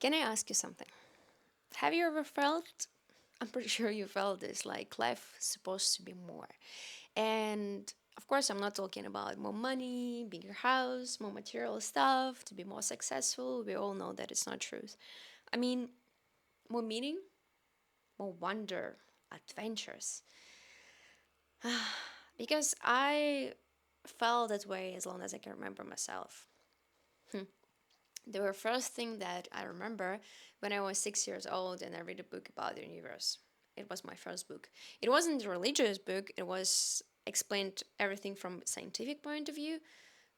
Can I ask you something? Have you ever felt, I'm pretty sure you felt this, like life is supposed to be more. And of course, I'm not talking about more money, bigger house, more material stuff, to be more successful. We all know that it's not truth. I mean, more meaning, more wonder, adventures. Because I felt that way as long as I can remember myself. The first thing that I remember when I was 6 years old and I read a book about the universe. It was my first book. It wasn't a religious book. It was explained everything from scientific point of view,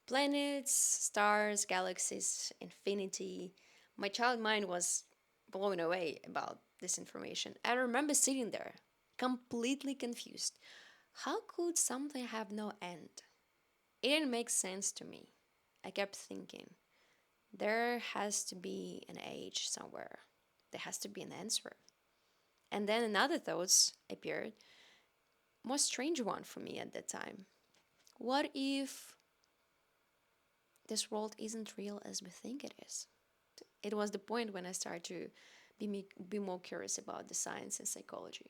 planets, stars, galaxies, infinity. My child mind was blown away about this information. I remember sitting there, completely confused. How could something have no end? It didn't make sense to me. I kept thinking, there has to be an age somewhere. There has to be an answer. And then another thoughts appeared, more strange one for me at that time. What if this world isn't real as we think it is? It was the point when I started to be more curious about the science and psychology.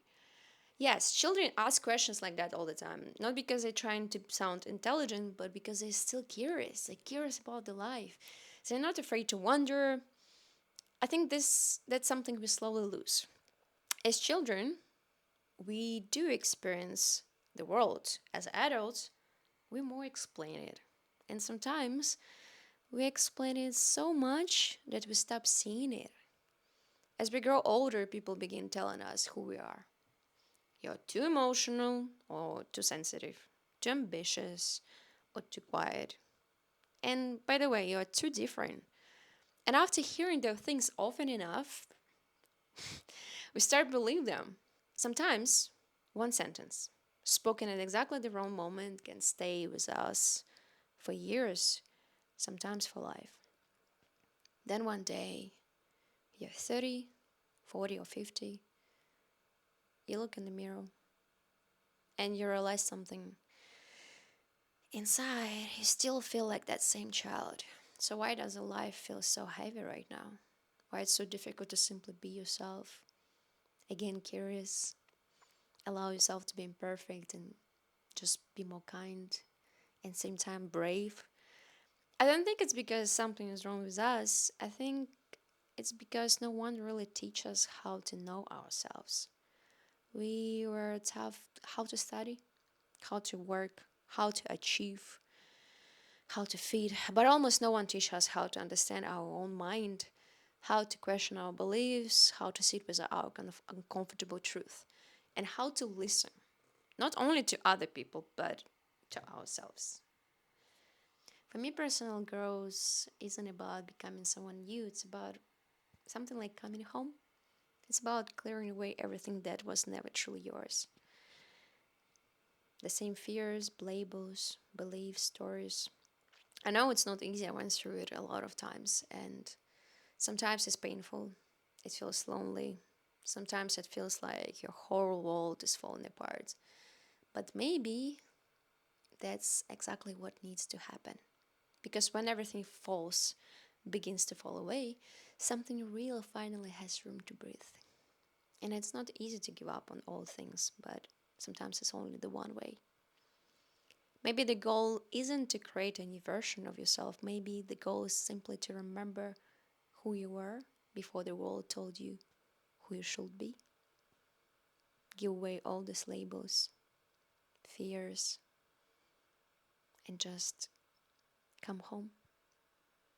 Yes, children ask questions like that all the time. Not because they're trying to sound intelligent, but because they're still curious. They're curious about the life. They're not afraid to wonder. I think that's something we slowly lose. As children, we do experience the world. As adults, we more explain it. And sometimes we explain it so much that we stop seeing it. As we grow older, people begin telling us who we are. You're too emotional or too sensitive, too ambitious or too quiet. And by the way, you're too different. And after hearing those things often enough, we start believing them. Sometimes one sentence, spoken at exactly the wrong moment, can stay with us for years, sometimes for life. Then one day, you're 30, 40, or 50, you look in the mirror and you realize something. Inside, you still feel like that same child. So why does life feel so heavy right now? Why it's so difficult to simply be yourself? Again, curious, allow yourself to be imperfect and just be more kind and same time brave. I don't think it's because something is wrong with us. I think it's because no one really teaches us how to know ourselves. We were taught how to study, how to work, how to achieve, how to feed, but almost no one teaches us how to understand our own mind, how to question our beliefs, how to sit with our kind of uncomfortable truth, and how to listen, not only to other people, but to ourselves. For me, personal growth isn't about becoming someone new, it's about something like coming home. It's about clearing away everything that was never truly yours. The same fears, labels, beliefs, stories. I know it's not easy. I went through it a lot of times, and sometimes it's painful. It feels lonely. Sometimes it feels like your whole world is falling apart. But maybe that's exactly what needs to happen. Because when everything begins to fall away, something real finally has room to breathe. And it's not easy to give up on all things, but sometimes it's only the one way. Maybe the goal isn't to create a new version of yourself. Maybe the goal is simply to remember who you were before the world told you who you should be. Give away all these labels, fears, and just come home.